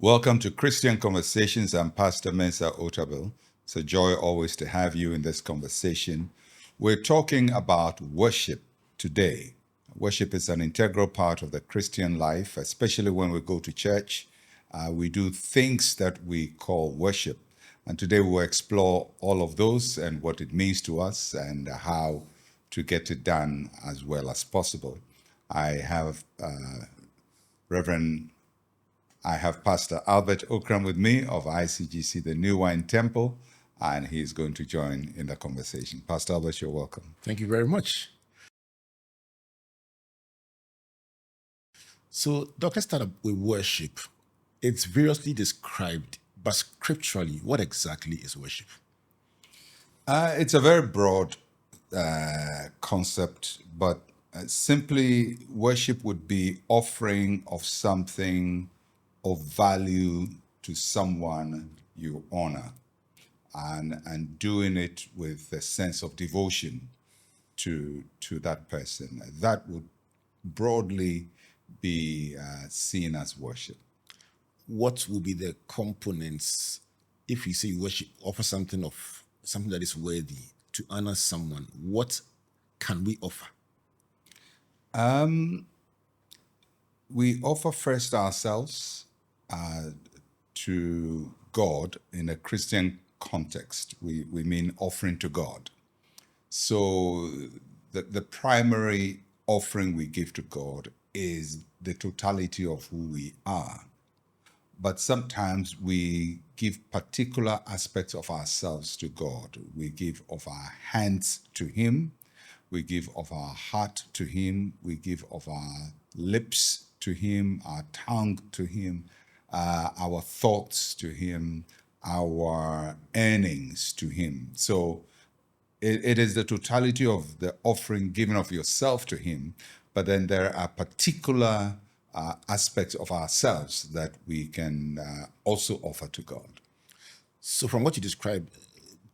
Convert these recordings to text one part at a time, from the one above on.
Welcome to Christian Conversations. I'm Pastor Mensa Otabil. It's a joy always to have you in this conversation. We're talking about worship today. Worship is an integral part of the Christian life, especially when we go to church. We do things that we call worship. And today we'll explore all of those and what it means to us and how to get it done as well as possible. I have Reverend I have Pastor Albert Okram with me of ICGC, the New Wine Temple, and he's going to join in the conversation. Pastor Albert, you're welcome. Thank you very much. So, let's start up with worship. It's variously described, but scripturally, what exactly is worship? It's a very broad concept, but simply worship would be offering of something of value to someone you honor and doing it with a sense of devotion to that person. That would broadly be seen as worship. What will be the components if you say worship, offer something that is worthy to honor someone? What can we offer? We offer first ourselves to God in a Christian context. We mean offering to God. So the primary offering we give to God is the totality of who we are. But sometimes we give particular aspects of ourselves to God. We give of our hands to Him. We give of our heart to Him. We give of our lips to Him, our tongue to Him, our thoughts to Him, our earnings to Him. So it is the totality of the offering given of yourself to Him, but then there are particular aspects of ourselves that we can also offer to God. So, from what you described,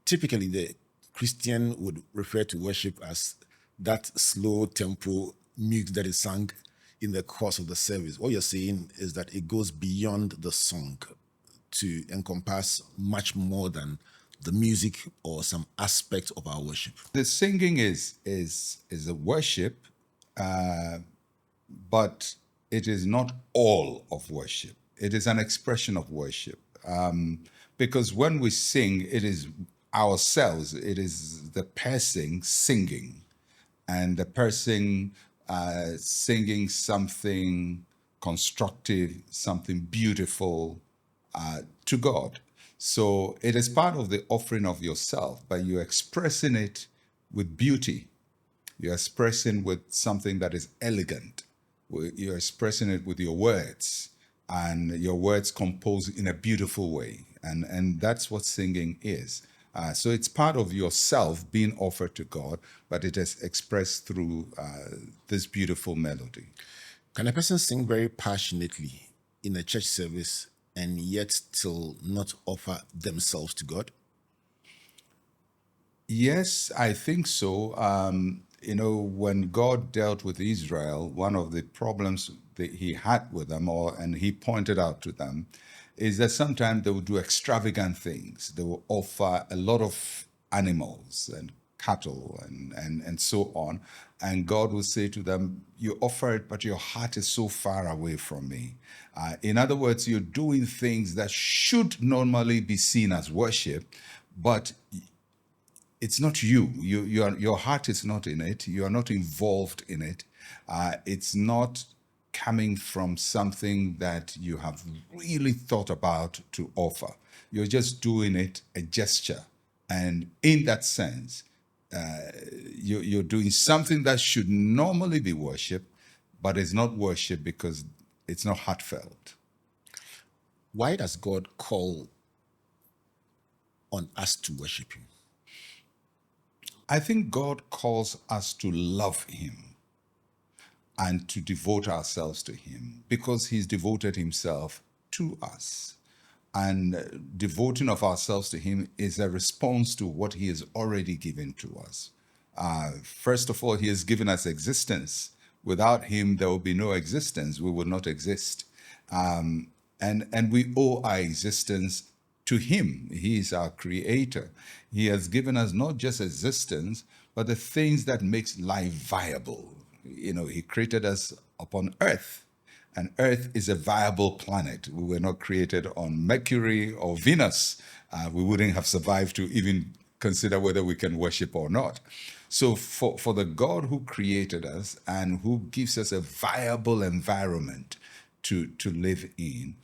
typically the Christian would refer to worship as that slow tempo music that is sung in the course of the service. What you're saying is that it goes beyond the song to encompass much more than the music or some aspect of our worship. The singing is a worship, but it is not all of worship. It is an expression of worship. Because when we sing, it is ourselves, it is the person singing, and the person singing something constructive, something beautiful to God. So it is part of the offering of yourself, but you're expressing it with beauty. You're expressing with something that is elegant. You're expressing it with your words, and your words composed in a beautiful way. And that's what singing is. So it's part of yourself being offered to God, but it is expressed through this beautiful melody. Can a person sing very passionately in a church service and yet still not offer themselves to God? Yes, I think so. When God dealt with Israel, one of the problems that He had with them, and He pointed out to them, is that sometimes they would do extravagant things. They will offer a lot of animals and cattle and so on. And God will say to them, you offer it, but your heart is so far away from me. In other words, you're doing things that should normally be seen as worship, but it's not you. Your heart is not in it. You are not involved in it. It's not coming from something that you have really thought about to offer. You're just doing it, a gesture. And in that sense, you're doing something that should normally be worship, but it's not worship because it's not heartfelt. Why does God call on us to worship Him? I think God calls us to love Him and to devote ourselves to Him because He's devoted Himself to us. And devoting of ourselves to Him is a response to what He has already given to us. First of all, he has given us existence. Without him, there will be no existence. We would not exist. And we owe our existence to him. He is our creator. He has given us not just existence, but the things that makes life viable. He created us upon earth, and earth is a viable planet. We were not created on Mercury or Venus. We wouldn't have survived to even consider whether we can worship or not. So for the God who created us and who gives us a viable environment to live in,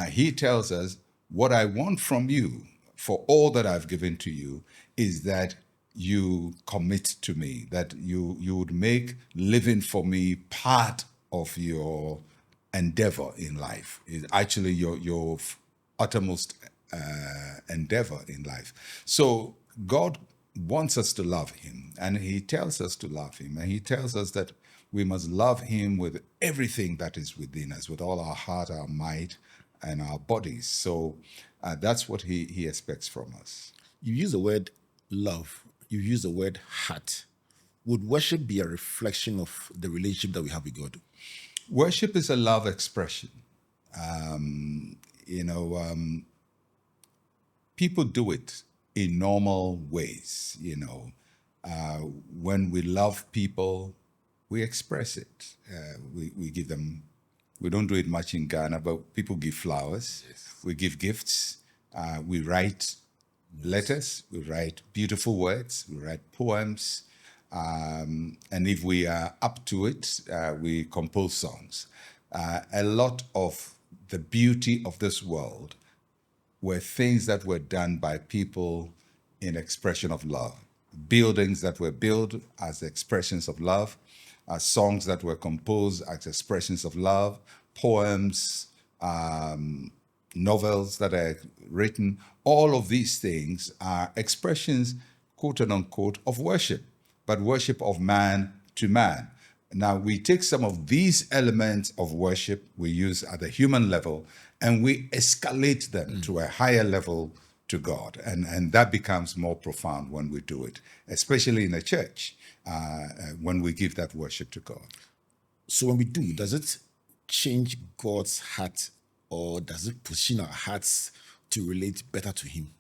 he tells us, what I want from you for all that I've given to you is that you commit to me, that you would make living for me part of your endeavor in life, is actually your uttermost endeavor in life. So God wants us to love him, and he tells us to love him, and he tells us that we must love him with everything that is within us, with all our heart, our might, and our bodies. So that's what he expects from us. You use the word love, you use the word heart. Would worship be a reflection of the relationship that we have with God? Worship is a love expression. Um, you know, people do it in normal ways. When we love people, we express it. We give them. We don't do it much in Ghana, but people give flowers. Yes. We give gifts. We write letters. We write beautiful words. We write poems. And if we are up to it, we compose songs. A lot of the beauty of this world were things that were done by people in expression of love. Buildings that were built as expressions of love, songs that were composed as expressions of love, poems, novels that are written. All of these things are expressions, quote unquote, of worship, but worship of man to man. Now, we take some of these elements of worship we use at the human level and we escalate them to a higher level to God. And that becomes more profound when we do it, especially in a church, when we give that worship to God. So when we do, does it change God's heart, or does it position our hearts to relate better to him?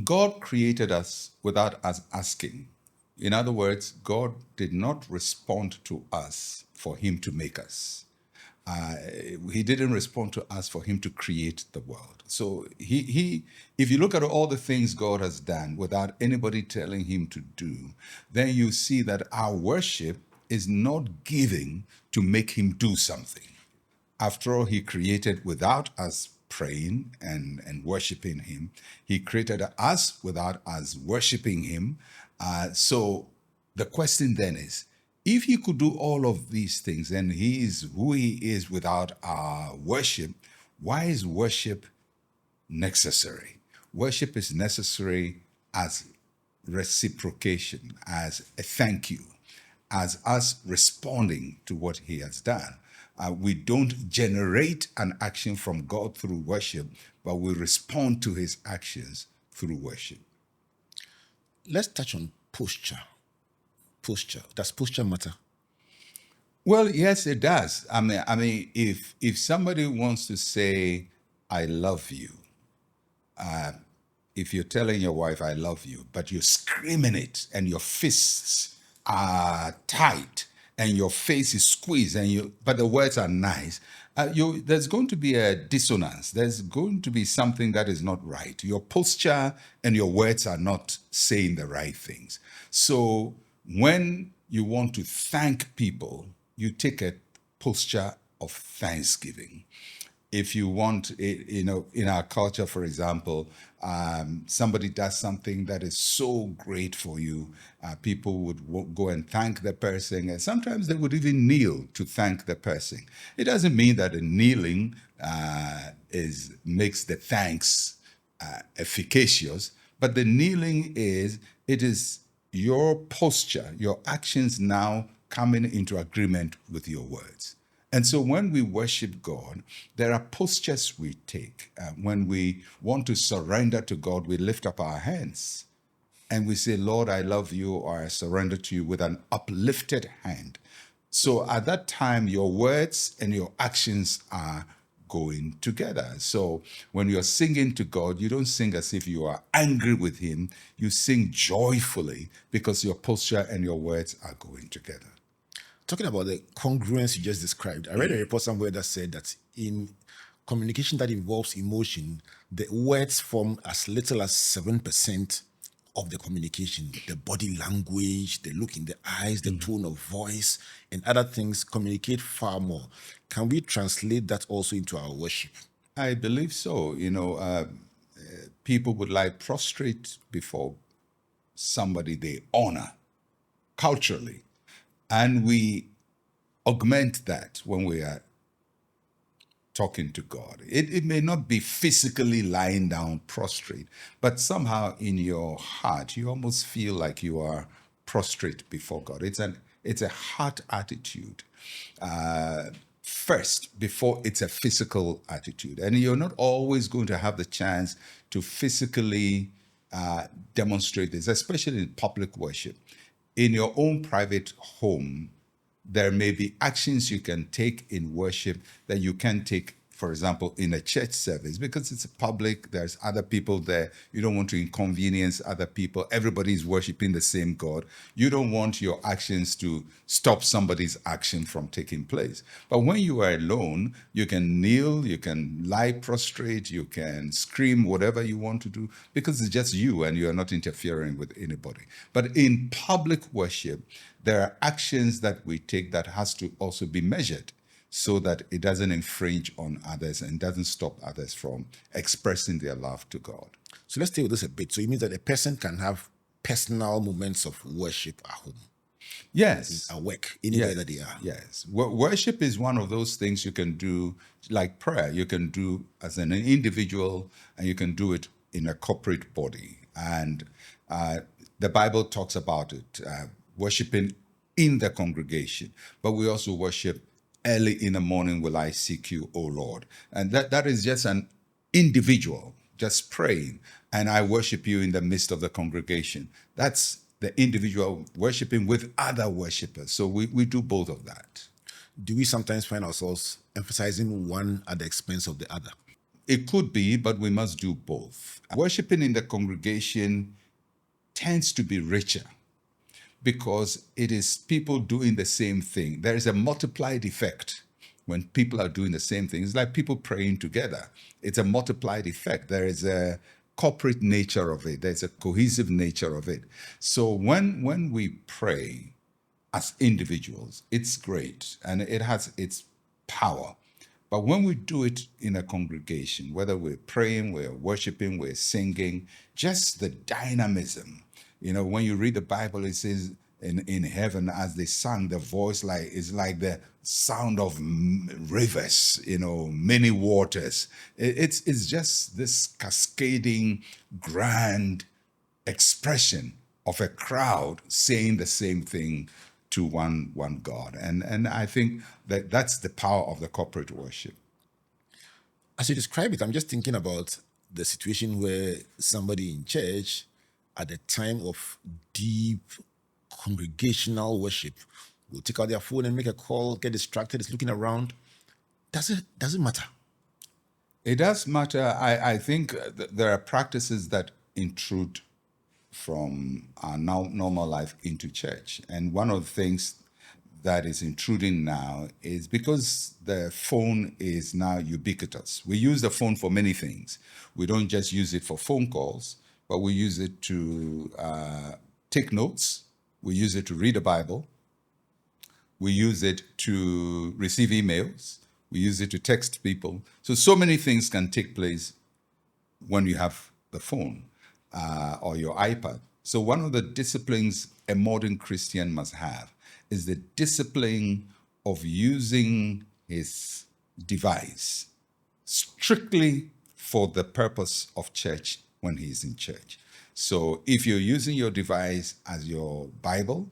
God created us without us asking. In other words, God did not respond to us for him to make us. He didn't respond to us for him to create the world. So if you look at all the things God has done without anybody telling him to do, then you see that our worship is not giving to make him do something. After all, he created without us praying and worshiping him. He created us without us worshiping him. So the question then is, if he could do all of these things and he is who he is without our worship, why is worship necessary? Worship is necessary as reciprocation, as a thank you, as us responding to what he has done. We don't generate an action from God through worship, but we respond to his actions through worship. Let's touch on posture. Posture. Does posture matter? Well, yes, it does. I mean, if somebody wants to say, "I love you," if you're telling your wife, "I love you," but you're screaming it and your fists are tight and your face is squeezed but the words are nice, there's going to be a dissonance. There's going to be something that is not right. Your posture and your words are not saying the right things. So when you want to thank people, you take a posture of thanksgiving. If you want, in our culture, for example, somebody does something that is so great for you, people would go and thank the person, and sometimes they would even kneel to thank the person. It doesn't mean that a kneeling makes the thanks efficacious, but the kneeling it is your posture, your actions now coming into agreement with your words. And so when we worship God, there are postures we take. When we want to surrender to God, we lift up our hands. and we say, Lord, I love you, or I surrender to you with an uplifted hand. So at that time, your words and your actions are going together. So when you're singing to God, you don't sing as if you are angry with Him. You sing joyfully because your posture and your words are going together. Talking about the congruence you just described, I read a report somewhere that said that in communication that involves emotion, the words form as little as 7% of the communication. The body language, the look in the eyes, the tone of voice, and other things communicate far more. Can we translate that also into our worship? I believe so. People would lie prostrate before somebody they honor culturally. And we augment that when we are talking to God. It may not be physically lying down prostrate, but somehow in your heart, you almost feel like you are prostrate before God. It's a heart attitude first before it's a physical attitude. And you're not always going to have the chance to physically demonstrate this, especially in public worship. In your own private home, there may be actions you can take in worship that you can take, for example, in a church service, because it's public, there's other people there. You don't want to inconvenience other people. Everybody's worshiping the same God. You don't want your actions to stop somebody's action from taking place. But when you are alone, you can kneel, you can lie prostrate, you can scream, whatever you want to do, because it's just you and you are not interfering with anybody. But in public worship, there are actions that we take that has to also be measured so that it doesn't infringe on others and doesn't stop others from expressing their love to God. So let's stay with this a bit. So it means that a person can have personal moments of worship at home, Yes. at work, anywhere that they are. Yes. Worship is one of those things you can do, like prayer, you can do as an individual and you can do it in a corporate body. And the Bible talks about it, worshiping in the congregation, but we also worship early in the morning will I seek you, O Lord. And that is just an individual, just praying, and I worship you in the midst of the congregation. That's the individual worshiping with other worshipers. So we do both of that. Do we sometimes find ourselves emphasizing one at the expense of the other? It could be, but we must do both. Worshiping in the congregation tends to be richer because it is people doing the same thing. There is a multiplied effect when people are doing the same thing. It's like people praying together. It's a multiplied effect. There is a corporate nature of it. There's a cohesive nature of it. So when we pray as individuals, it's great and it has its power. But when we do it in a congregation, whether we're praying, we're worshiping, we're singing, just the dynamism. When you read the Bible, it says in heaven, as they sang, the voice is like the sound of rivers, many waters. It's just this cascading, grand expression of a crowd saying the same thing to one God. And I think that's the power of the corporate worship. As you describe it, I'm just thinking about the situation where somebody in church at the time of deep congregational worship will take out their phone and make a call, get distracted, is looking around. Does it matter? It does matter. I think there are practices that intrude from our normal life into church. And one of the things that is intruding now is because the phone is now ubiquitous. We use the phone for many things. We don't just use it for phone calls, but we use it to take notes. We use it to read the Bible. We use it to receive emails. We use it to text people. So many things can take place when you have the phone or your iPad. So one of the disciplines a modern Christian must have is the discipline of using his device strictly for the purpose of church when he's in church. So if you're using your device as your Bible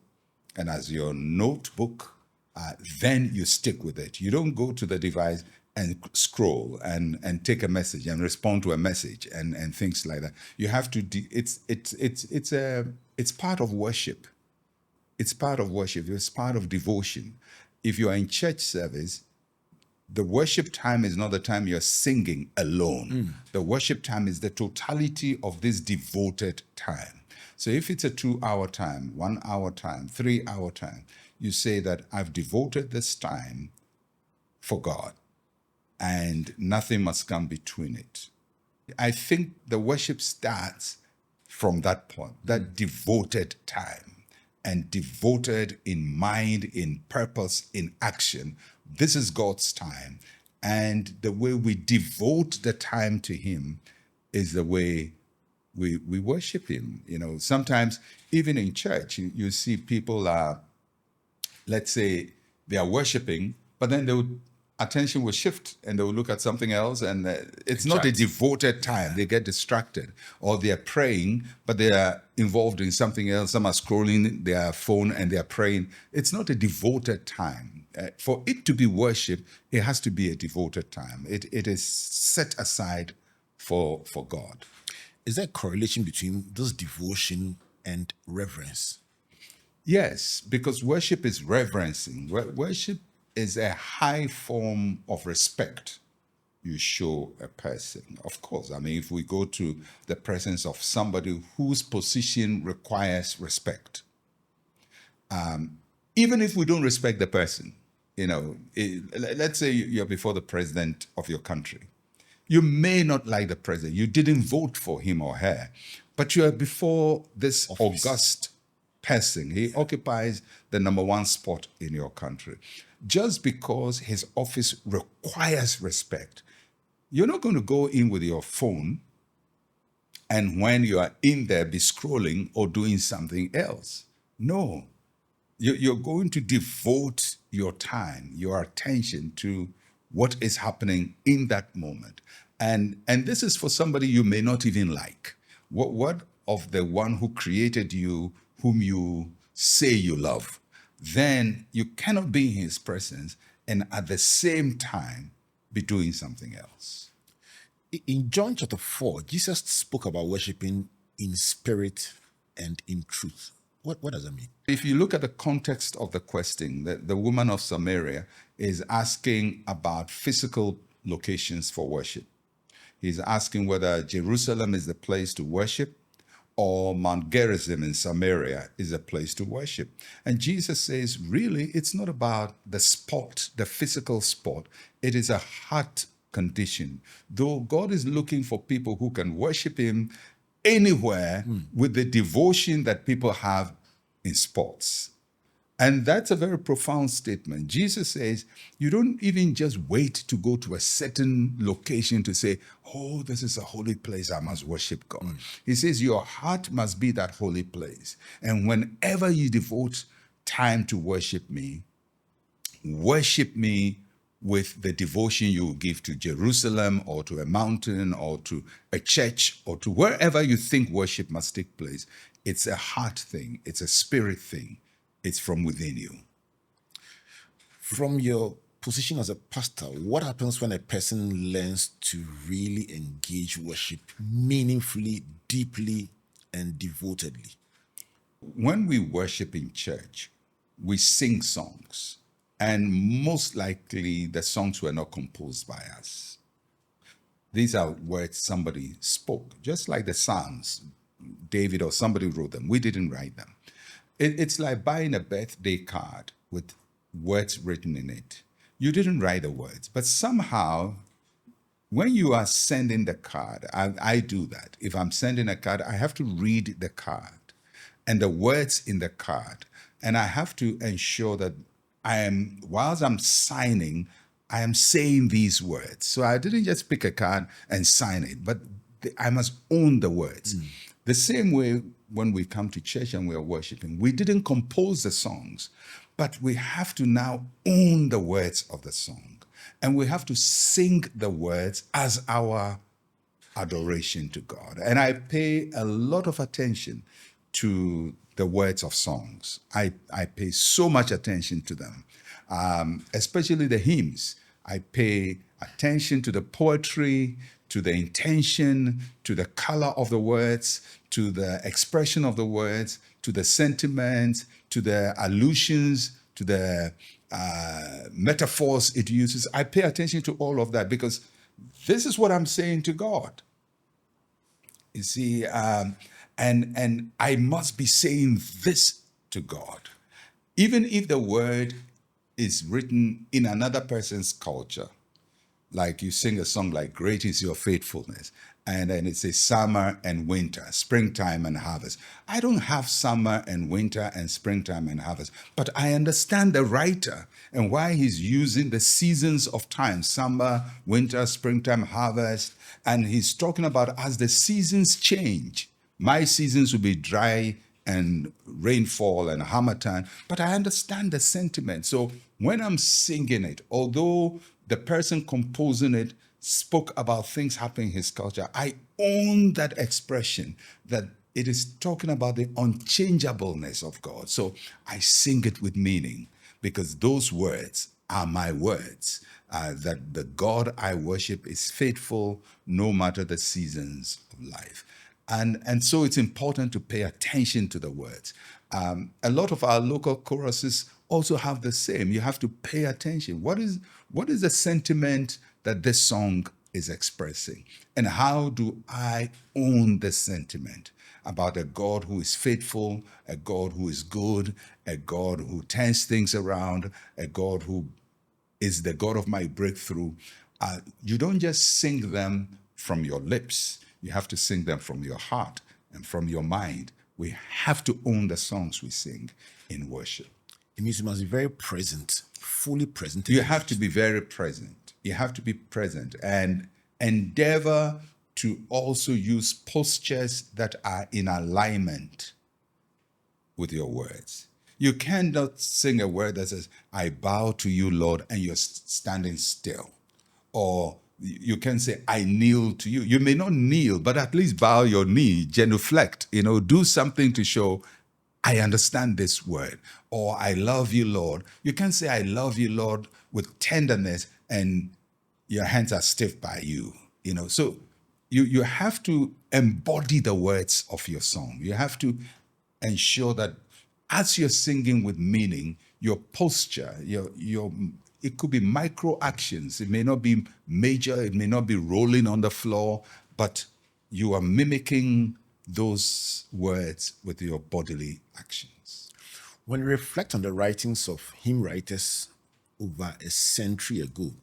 and as your notebook, then you stick with it. You don't go to the device and scroll and take a message and respond to a message and things like that. You have to. It's part of worship. It's part of worship. It's part of devotion. If you are in church service, the worship time is not the time you're singing alone. The worship time is the totality of this devoted time. So if it's a 2-hour time, 1-hour time, 3-hour time, you say that I've devoted this time for God and nothing must come between it. I think the worship starts from that point, that devoted time, and devoted in mind, in purpose, in action. This is God's time. And the way we devote the time to Him is the way we worship Him. You know, sometimes even in church, you see people let's say they are worshiping, but then attention will shift and they will look at something else, and it's not a devoted time. They get distracted, or they are praying, but they are involved in something else. Some are scrolling their phone and they are praying. It's not a devoted time. For it to be worship, it has to be a devoted time. It is set aside for God. Is there a correlation between this devotion and reverence? Yes, because worship is reverencing. Worship is a high form of respect you show a person. Of course, I mean, if we go to the presence of somebody whose position requires respect, even if we don't respect the person, you know, let's say you're before the president of your country. You may not like the president. You didn't vote for him or her, but you are before this august person. He occupies the number one spot in your country. Just because his office requires respect, you're not going to go in with your phone and when you are in there be scrolling or doing something else. No, you're going to devote your time, your attention to what is happening in that moment. And this is for somebody you may not even like. What of the one who created you, whom you say you love? Then you cannot be in his presence and at the same time be doing something else. In John chapter 4, Jesus spoke about worshiping in spirit and in truth. What does that mean? If you look at the context of the question, the woman of Samaria is asking about physical locations for worship. He's asking whether Jerusalem is the place to worship or Mount Gerizim in Samaria is a place to worship. And Jesus says, really, it's not about the spot, the physical spot. It is a heart condition. Though God is looking for people who can worship Him anywhere with the devotion that people have in sports. And that's a very profound statement. Jesus says, you don't even just wait to go to a certain location to say, oh, this is a holy place, I must worship God. He says, your heart must be that holy place. And whenever you devote time to worship me with the devotion you give to Jerusalem or to a mountain or to a church or to wherever you think worship must take place. It's a heart thing. It's a spirit thing. It's from within you. From your position as a pastor, what happens when a person learns to really engage worship meaningfully, deeply, and devotedly? When we worship in church, we sing songs. And most likely, the songs were not composed by us. These are words somebody spoke, just like the Psalms. David or somebody wrote them. We didn't write them. It's like buying a birthday card with words written in it. You didn't write the words, but somehow, when you are sending the card, I do that. If I'm sending a card, I have to read the card and the words in the card. And I have to ensure that whilst I'm signing, I am saying these words. So I didn't just pick a card and sign it, but I must own the words. The same way when we come to church and we are worshiping, we didn't compose the songs, but we have to now own the words of the song. And we have to sing the words as our adoration to God. And I pay a lot of attention to the words of songs. I pay so much attention to them, especially the hymns. I pay attention to the poetry, to the intention, to the color of the words, to the expression of the words, to the sentiments, to the allusions, to the metaphors it uses. I pay attention to all of that because this is what I'm saying to God. You see, and I must be saying this to God, even if the word is written in another person's culture. Like you sing a song like "Great is Your Faithfulness," and then it says summer and winter, springtime and harvest. I don't have summer and winter and springtime and harvest, but I understand the writer and why he's using the seasons of time: summer, winter, springtime, harvest. And he's talking about as the seasons change. My seasons will be dry and rainfall and harmattan, but I understand the sentiment. So when I'm singing it, although the person composing it spoke about things happening in his culture, I own that expression that it is talking about the unchangeableness of God. So I sing it with meaning because those words are my words. That the God I worship is faithful no matter the seasons of life. And so it's important to pay attention to the words. A lot of our local choruses also have the same. You have to pay attention. What is the sentiment that this song is expressing? And how do I own the sentiment about a God who is faithful, a God who is good, a God who turns things around, a God who is the God of my breakthrough? You don't just sing them from your lips. You have to sing them from your heart and from your mind. We have to own the songs we sing in worship. It means you must be very present, fully present. You have to be very present. You have to be present and endeavor to also use postures that are in alignment with your words. You cannot sing a word that says, "I bow to you, Lord," and you're standing still. Or you can say, "I kneel to you." You may not kneel, but at least bow your knee, genuflect, do something to show, "I understand this word." Or, "I love you, Lord." You can say, "I love you, Lord," with tenderness, and your hands are stiff by you. So you have to embody the words of your song. You have to ensure that as you're singing with meaning, your posture, your it could be micro actions. It may not be major. It may not be rolling on the floor, but you are mimicking those words with your bodily actions. When you reflect on the writings of hymn writers over a century ago,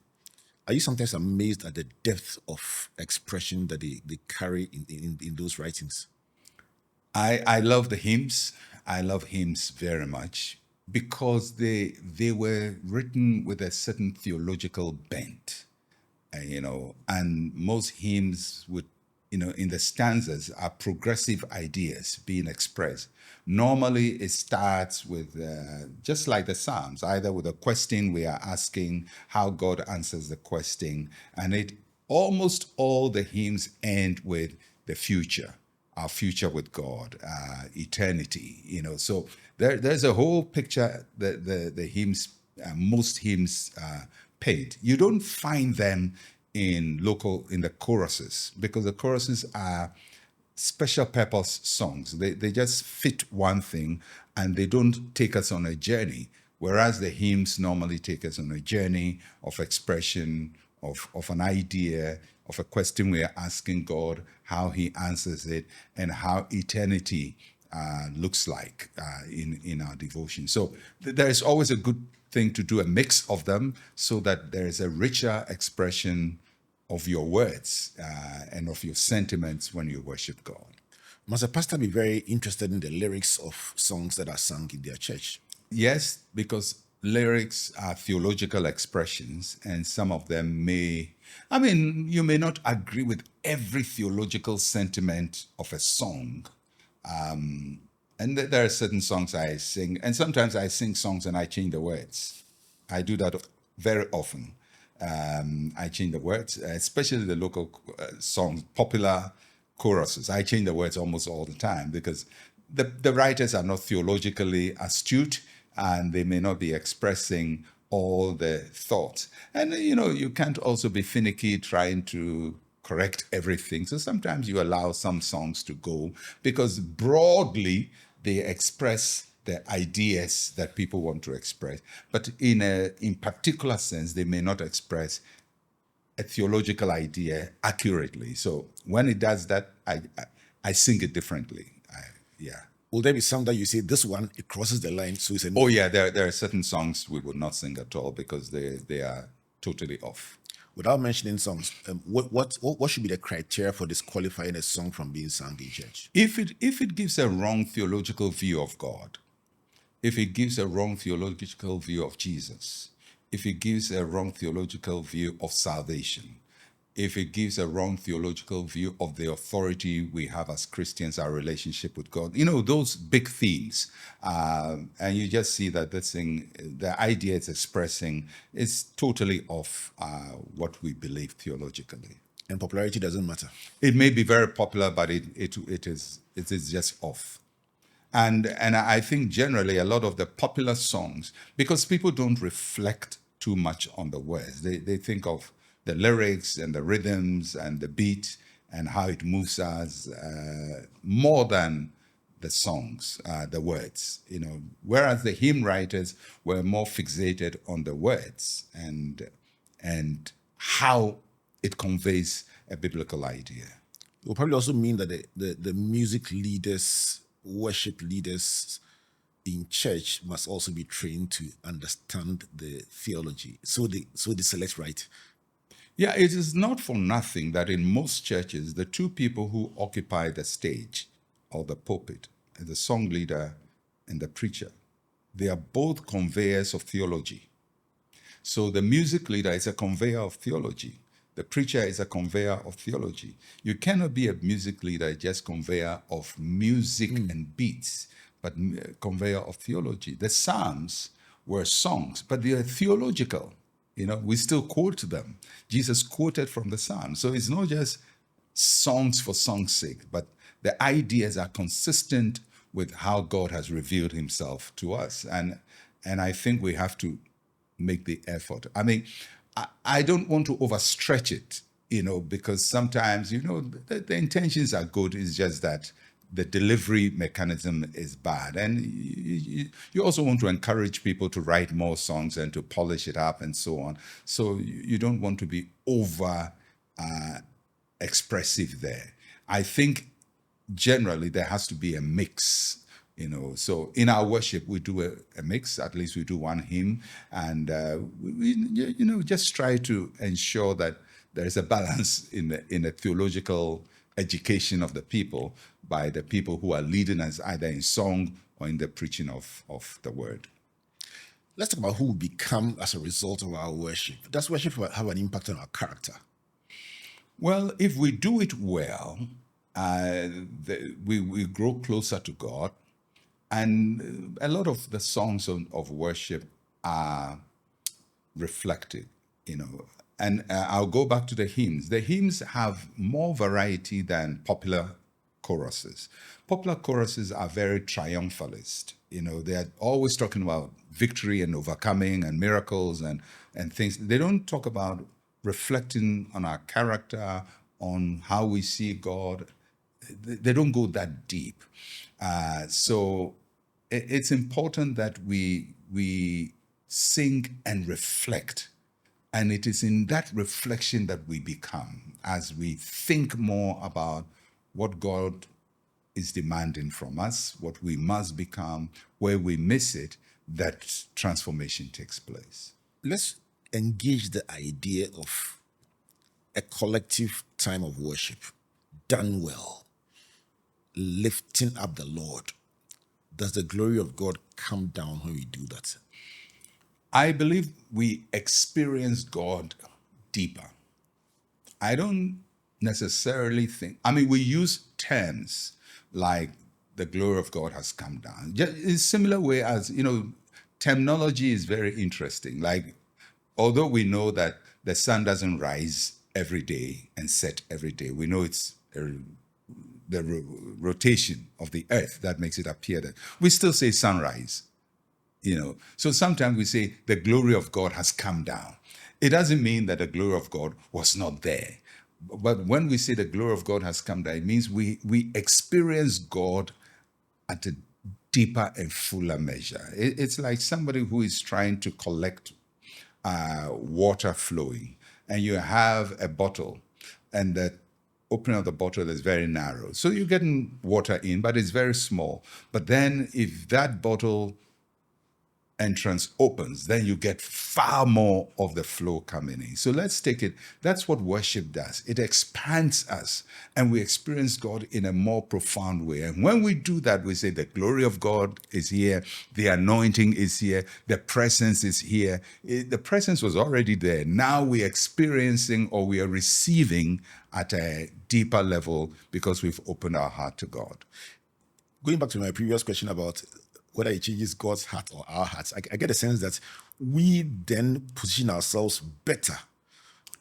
are you sometimes amazed at the depth of expression that they carry in those writings? I love the hymns. I love hymns very much because they were written with a certain theological bent. And most hymns would, in the stanzas are progressive ideas being expressed. Normally, it starts with, just like the Psalms, either with a question we are asking, how God answers the question, and almost all the hymns end with the future, our future with God, eternity. So there's a whole picture that the hymns, most hymns paint. You don't find them in the choruses, because the choruses are special purpose songs. They just fit one thing and they don't take us on a journey. Whereas the hymns normally take us on a journey of expression, of an idea, of a question we are asking God, how he answers it, and how eternity looks like in our devotion. So there is always a good thing to do a mix of them so that there is a richer expression of your words and of your sentiments when you worship God. Must a pastor be very interested in the lyrics of songs that are sung in their church? Yes, because lyrics are theological expressions, and some of them you may not agree with every theological sentiment of a song. And there are certain songs I sing, and sometimes I sing songs and I change the words. I do that very often. I change the words, especially the local songs, popular choruses. I change the words almost all the time because the writers are not theologically astute and they may not be expressing all the thoughts. And, you can't also be finicky trying to correct everything. So sometimes you allow some songs to go because broadly they express the ideas that people want to express. But in particular sense, they may not express a theological idea accurately. So when it does that, I sing it differently. Yeah. Will there be some that you say this one it crosses the line, so it's a no? Oh yeah, there are certain songs we would not sing at all because they are totally off. Without mentioning songs, what should be the criteria for disqualifying a song from being sung in church? If it gives a wrong theological view of God, if it gives a wrong theological view of Jesus, if it gives a wrong theological view of salvation, if it gives a wrong theological view of the authority we have as Christians, our relationship with God, those big themes. And you just see that this thing, the idea it's expressing is totally off what we believe theologically. And popularity doesn't matter. It may be very popular, but it is just off. And I think generally a lot of the popular songs, because people don't reflect too much on the words, they think of the lyrics and the rhythms and the beat and how it moves us more than the songs, the words, whereas the hymn writers were more fixated on the words and how it conveys a biblical idea. It will probably also mean that the music leaders, worship leaders in church must also be trained to understand the theology, so they select right. Yeah, it is not for nothing that in most churches, the two people who occupy the stage or the pulpit, the song leader and the preacher, they are both conveyors of theology. So the music leader is a conveyor of theology. The preacher is a conveyor of theology. You cannot be a music leader, just conveyor of music and beats, but conveyor of theology. The Psalms were songs, but they are theological. We still quote them. Jesus quoted from the Psalms. So it's not just songs for song's sake, but the ideas are consistent with how God has revealed himself to us. And I think we have to make the effort. I mean, I don't want to overstretch it, because sometimes, the intentions are good. It's just that the delivery mechanism is bad. And you also want to encourage people to write more songs and to polish it up and so on. So you don't want to be over expressive there. I think generally there has to be a mix. So in our worship, we do a mix, at least we do one hymn, and we just try to ensure that there is a balance in the theological education of the people by the people who are leading us either in song or in the preaching of the word. Let's talk about who we become as a result of our worship. Does worship have an impact on our character? Well, if we do it well, we grow closer to God. And a lot of the songs of worship are reflective, And I'll go back to the hymns. The hymns have more variety than popular choruses. Popular choruses are very triumphalist. They are always talking about victory and overcoming and miracles and things. They don't talk about reflecting on our character, on how we see God. They don't go that deep. So it's important that we sing and reflect. And it is in that reflection that we become, as we think more about what God is demanding from us, what we must become, where we miss it, that transformation takes place. Let's engage the idea of a collective time of worship done well, lifting up the Lord. Does the glory of God come down when we do that? I believe we experience God deeper. I don't necessarily think, we use terms like the glory of God has come down. Just in a similar way as, terminology is very interesting. Like, although we know that the sun doesn't rise every day and set every day, we know it's the rotation of the earth that makes it appear that we still say sunrise. So sometimes we say the glory of God has come down. It doesn't mean that the glory of God was not there. But when we say the glory of God has come down, it means we experience God at a deeper and fuller measure. It's like somebody who is trying to collect water flowing, and you have a bottle, and the opening of the bottle is very narrow. So you're getting water in, but it's very small. But then if that bottle entrance opens, then you get far more of the flow coming in. So let's take it. That's what worship does. It expands us and we experience God in a more profound way. And when we do that, we say the glory of God is here, the anointing is here, the presence is here. The presence was already there. Now we're experiencing or we are receiving at a deeper level because we've opened our heart to God. Going back to my previous question about whether it changes God's heart or our hearts, I get a sense that we then position ourselves better.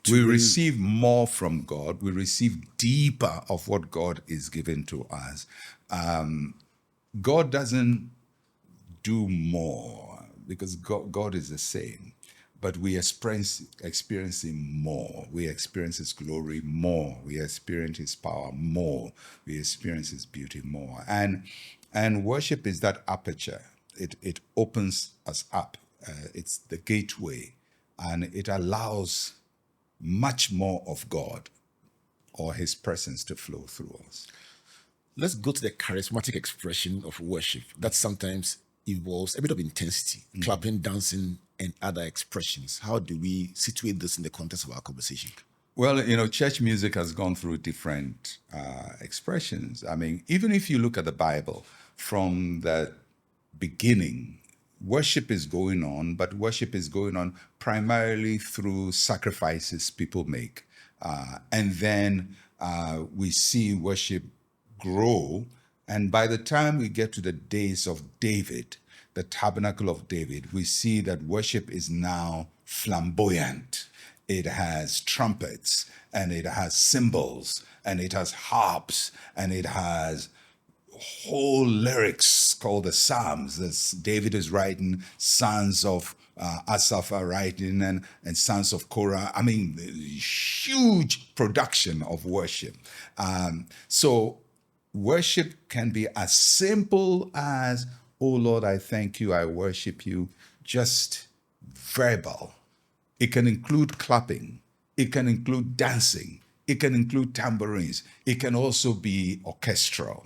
We receive more from God. We receive deeper of what God is giving to us. God doesn't do more because God is the same, but we experience Him more. We experience His glory more. We experience His power more. We experience His beauty more. And worship is that aperture. It opens us up. It's the gateway, and it allows much more of God or His presence to flow through us. Let's go to the charismatic expression of worship that sometimes involves a bit of intensity, clapping, dancing, and other expressions. How do we situate this in the context of our conversation? Well, church music has gone through different expressions. I mean, even if you look at the Bible from the beginning, worship is going on, but worship is going on primarily through sacrifices people make. And then we see worship grow. And by the time we get to the days of David, the tabernacle of David, we see that worship is now flamboyant. It has trumpets, and it has cymbals, and it has harps, and it has whole lyrics called the Psalms. This David is writing, sons of Asaph are writing, and sons of Korah. I mean, huge production of worship. So worship can be as simple as, oh Lord, I thank you, I worship you, just verbal. It can include clapping. It can include dancing. It can include tambourines. It can also be orchestral.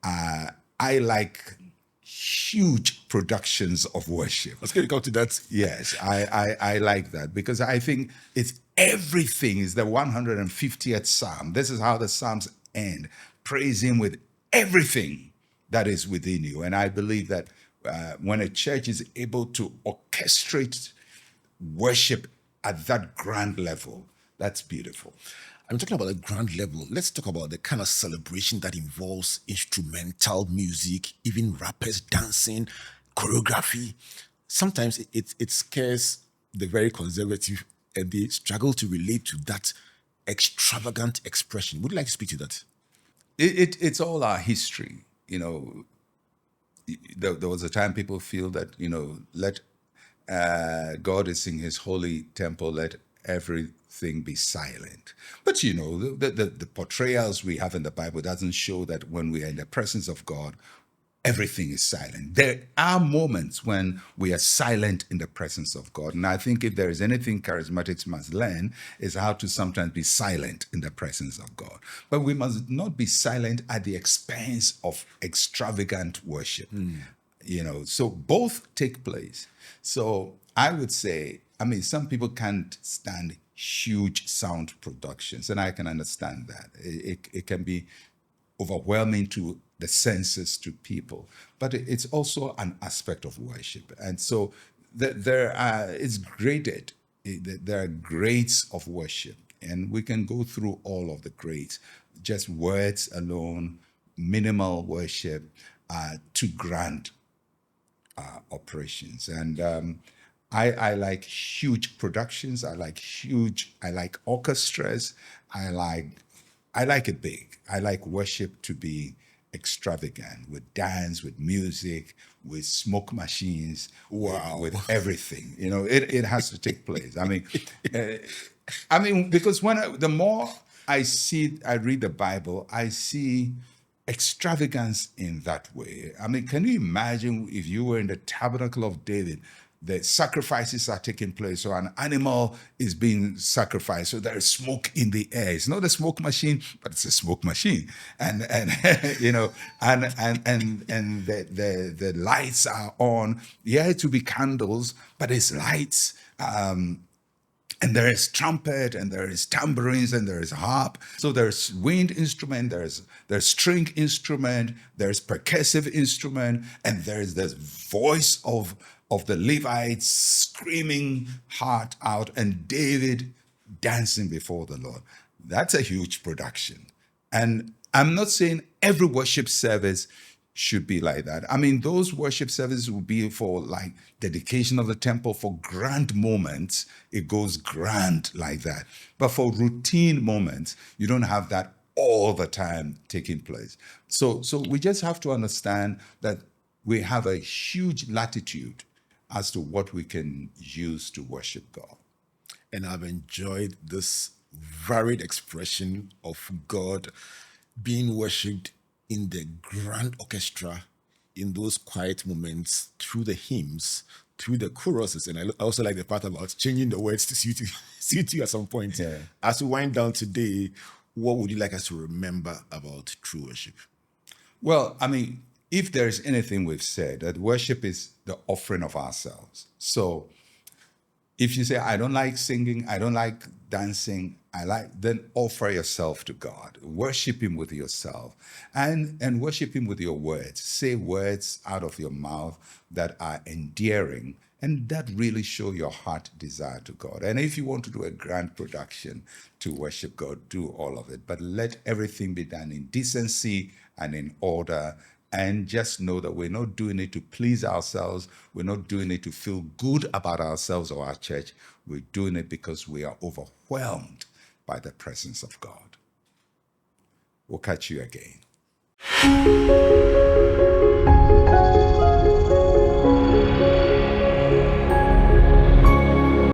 I like huge productions of worship. Let's get to that. Yes, I like that because I think it's everything is the 150th Psalm. This is how the Psalms end. Praise Him with everything that is within you. And I believe that when a church is able to orchestrate worship at that grand level, that's beautiful. I'm talking about a grand level. Let's talk about the kind of celebration that involves instrumental music, even rappers dancing, choreography. Sometimes it scares the very conservative and they struggle to relate to that extravagant expression. Would you like to speak to that? It's all our history. There was a time people feel that, let God is in His holy temple, let everything be silent. But the portrayals we have in the Bible doesn't show that when we are in the presence of God, everything is silent. There are moments when we are silent in the presence of God. And I think if there is anything charismatics must learn is how to sometimes be silent in the presence of God. But we must not be silent at the expense of extravagant worship. So both take place. So I would say, some people can't stand huge sound productions, and I can understand that. It can be overwhelming to the senses, to people, but it's also an aspect of worship. And so it's graded. There are grades of worship, and we can go through all of the grades, just words alone, minimal worship, to grand operations. And I like huge productions. I like orchestras. I like it big. I like worship to be extravagant with dance, with music, with smoke machines, Wow. with everything. It has to take place. Because the more I read the Bible, I see extravagance in that way. Can you imagine if you were in the tabernacle of David? The sacrifices are taking place, so an animal is being sacrificed. So there is smoke in the air. It's not a smoke machine, but it's a smoke machine, and the lights are on. Yeah, it will be candles, but it's lights. And there is trumpet, and there is tambourines, and there is harp. So there's wind instrument, there's string instrument, there's percussive instrument, and there's this voice of the Levites screaming heart out, and David dancing before the Lord. That's a huge production. And I'm not saying every worship service should be like that. Those worship services will be for like dedication of the temple, for grand moments. It goes grand like that. But for routine moments, you don't have that all the time taking place. So we just have to understand that we have a huge latitude as to what we can use to worship God. And I've enjoyed this varied expression of God being worshipped in the grand orchestra, in those quiet moments, through the hymns, through the choruses. And I also like the part about changing the words to suit you at some point. Yeah. As we wind down today, what would you like us to remember about true worship? Well, if there's anything we've said, that worship is the offering of ourselves. So if you say, I don't like singing, I don't like dancing, then offer yourself to God. Worship Him with yourself, and worship Him with your words. Say words out of your mouth that are endearing and that really show your heart desire to God. And if you want to do a grand production to worship God, do all of it. But let everything be done in decency and in order. And just know that we're not doing it to please ourselves. We're not doing it to feel good about ourselves or our church. We're doing it because we are overwhelmed by the presence of God. We'll catch you again.